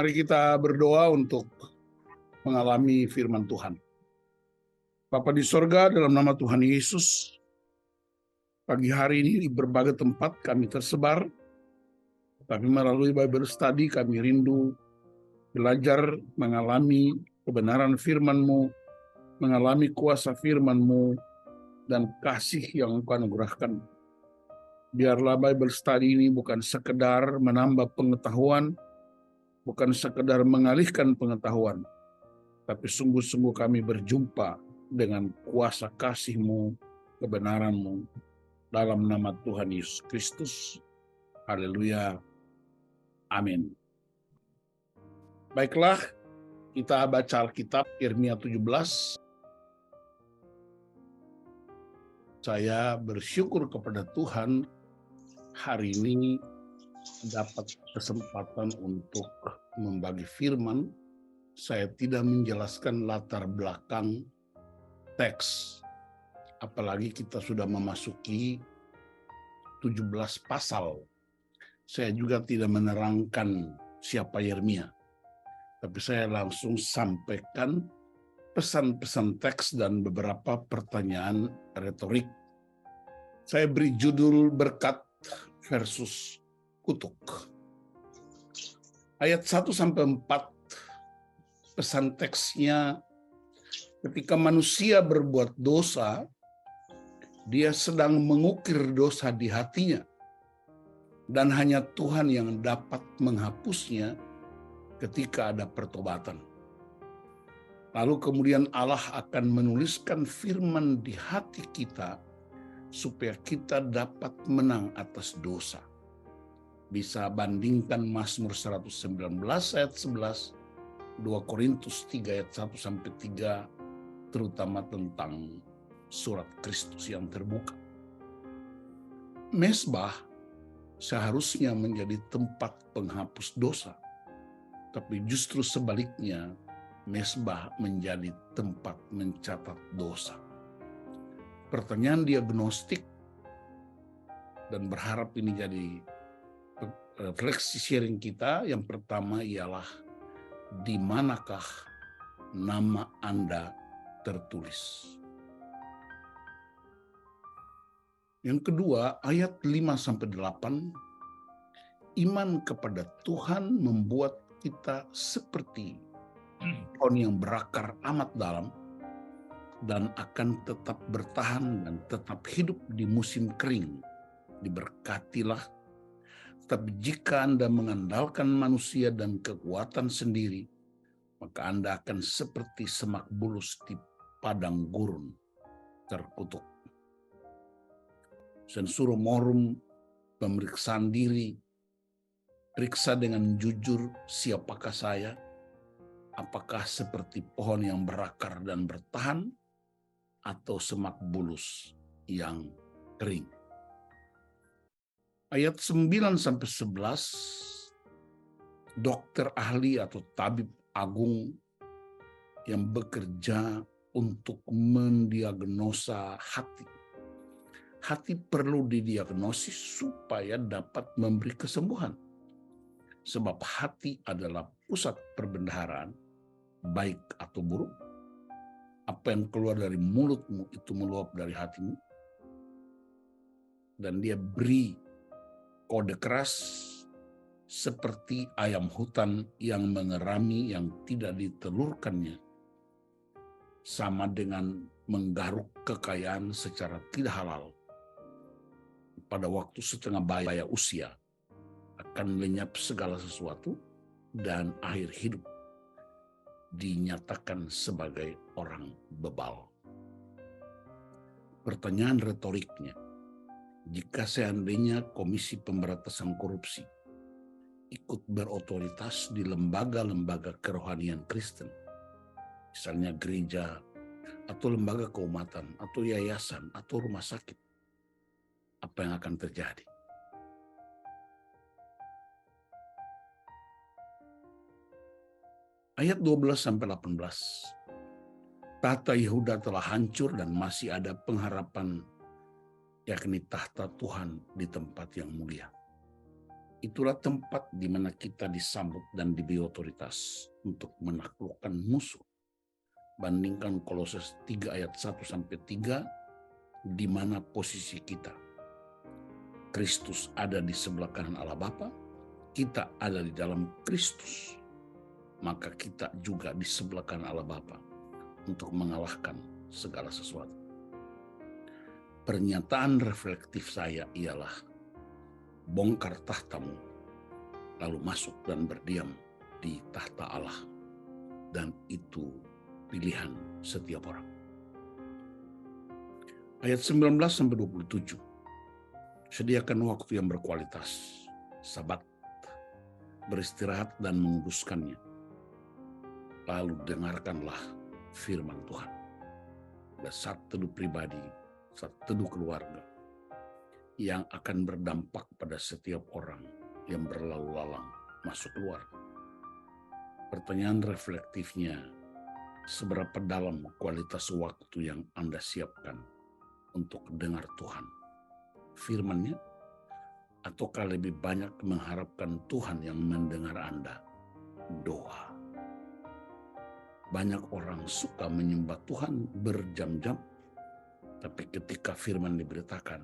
Mari kita berdoa untuk mengalami firman Tuhan. Bapa di sorga, dalam nama Tuhan Yesus, pagi hari ini di berbagai tempat kami tersebar, tapi melalui Bible Study kami rindu belajar mengalami kebenaran firman-Mu, mengalami kuasa firman-Mu, dan kasih yang Engkau anugerahkan. Biarlah Bible Study ini bukan sekedar menambah pengetahuan, bukan sekedar mengalihkan pengetahuan, tapi sungguh-sungguh kami berjumpa dengan kuasa kasih-Mu, kebenaran-Mu, dalam nama Tuhan Yesus Kristus. Haleluya. Amin. Baiklah, kita baca Alkitab Yeremia 17. Saya bersyukur kepada Tuhan hari ini dapat kesempatan untuk membagi firman. Saya tidak menjelaskan latar belakang teks, apalagi kita sudah memasuki 17 pasal. Saya juga tidak menerangkan siapa Yeremia, tapi saya langsung sampaikan pesan-pesan teks dan beberapa pertanyaan retorik. Saya beri judul berkat versus kutuk. Ayat 1-4, pesan teksnya, ketika manusia berbuat dosa, dia sedang mengukir dosa di hatinya, dan hanya Tuhan yang dapat menghapusnya ketika ada pertobatan. Lalu kemudian Allah akan menuliskan firman di hati kita supaya kita dapat menang atas dosa. Bisa bandingkan Mazmur 119 ayat 11, 2 Korintus 3 ayat 1-3, terutama tentang surat Kristus yang terbuka. Mezbah seharusnya menjadi tempat penghapus dosa, tapi justru sebaliknya, mezbah menjadi tempat mencatat dosa. Pertanyaan diagnostik dan berharap ini jadi refleksi sharing kita. Yang pertama ialah, di manakah nama Anda tertulis? Yang kedua, ayat 5-8, iman kepada Tuhan membuat kita seperti pohon yang berakar amat dalam dan akan tetap bertahan dan tetap hidup di musim kering. Diberkatilah. Tapi jika Anda mengandalkan manusia dan kekuatan sendiri, maka Anda akan seperti semak bulus di padang gurun terkutuk. Sensuro morum, pemeriksaan diri, periksa dengan jujur siapakah saya, apakah seperti pohon yang berakar dan bertahan, atau semak bulus yang kering. Ayat 9-11, dokter ahli atau tabib agung yang bekerja untuk mendiagnosa hati. Hati perlu didiagnosis supaya dapat memberi kesembuhan. Sebab hati adalah pusat perbendaharaan, baik atau buruk. Apa yang keluar dari mulutmu itu meluap dari hatimu. Dan dia beri kode keras seperti ayam hutan yang mengerami yang tidak ditelurkannya. Sama dengan menggaruk kekayaan secara tidak halal. Pada waktu setengah baya usia akan lenyap segala sesuatu dan akhir hidup dinyatakan sebagai orang bebal. Pertanyaan retoriknya, jika seandainya Komisi Pemberantasan Korupsi ikut berotoritas di lembaga-lembaga kerohanian Kristen, misalnya gereja atau lembaga keumatan atau yayasan atau rumah sakit, apa yang akan terjadi? Ayat 12-18. Tahta Yehuda telah hancur dan masih ada pengharapan, yakni tahta Tuhan di tempat yang mulia. itulah tempat di mana kita disambut dan diberi otoritas untuk menaklukkan musuh. Bandingkan Kolose 3 ayat 1-3, di mana posisi kita. Kristus ada di sebelah kanan Allah Bapa, kita ada di dalam Kristus. Maka kita juga di sebelah kanan Allah Bapa untuk mengalahkan segala sesuatu. Pernyataan reflektif saya ialah, bongkar tahtamu, lalu masuk dan berdiam di tahta Allah. Dan itu pilihan setiap orang. Ayat 19-27. Sediakan waktu yang berkualitas, Sabat, beristirahat dan menguduskannya. Lalu dengarkanlah firman Tuhan. Ada saat teduh pribadi, saat teduh keluarga, yang akan berdampak pada setiap orang yang berlalu lalang masuk keluar. Pertanyaan reflektifnya, seberapa dalam kualitas waktu yang Anda siapkan untuk dengar Tuhan, firman-Nya, ataukah lebih banyak mengharapkan Tuhan yang mendengar Anda, doa. Banyak orang suka menyembah Tuhan berjam-jam, tapi ketika firman diberitakan,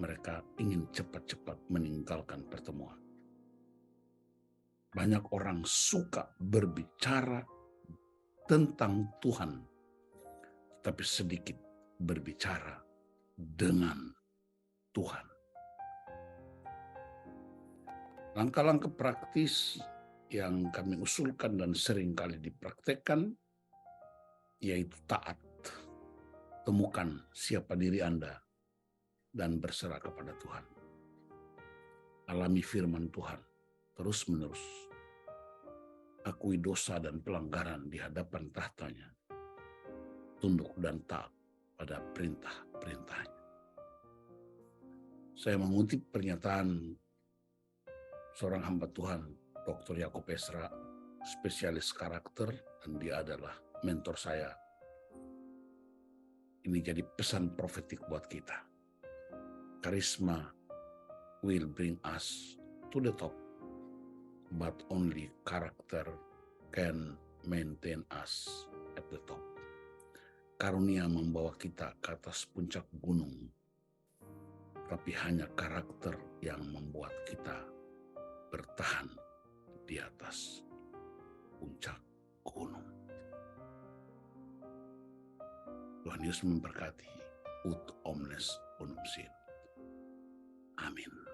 mereka ingin cepat-cepat meninggalkan pertemuan. Banyak orang suka berbicara tentang Tuhan, tapi sedikit berbicara dengan Tuhan. Langkah-langkah praktis yang kami usulkan dan seringkali dipraktekkan, yaitu taat. Temukan siapa diri Anda dan berserah kepada Tuhan. Alami firman Tuhan terus-menerus. Akui dosa dan pelanggaran di hadapan tahtanya. Tunduk dan taat pada perintah-perintahnya. Saya mengutip pernyataan seorang hamba Tuhan, Dr. Yakub Esra, spesialis karakter, dan dia adalah mentor saya. Ini jadi pesan profetik buat kita. Karisma will bring us to the top, but only character can maintain us at the top. Karunia membawa kita ke atas puncak gunung, tapi hanya karakter yang membuat kita bertahan di atas puncak gunung. Tuhan Yesus memberkati. Ut omnes unum sit. Amin.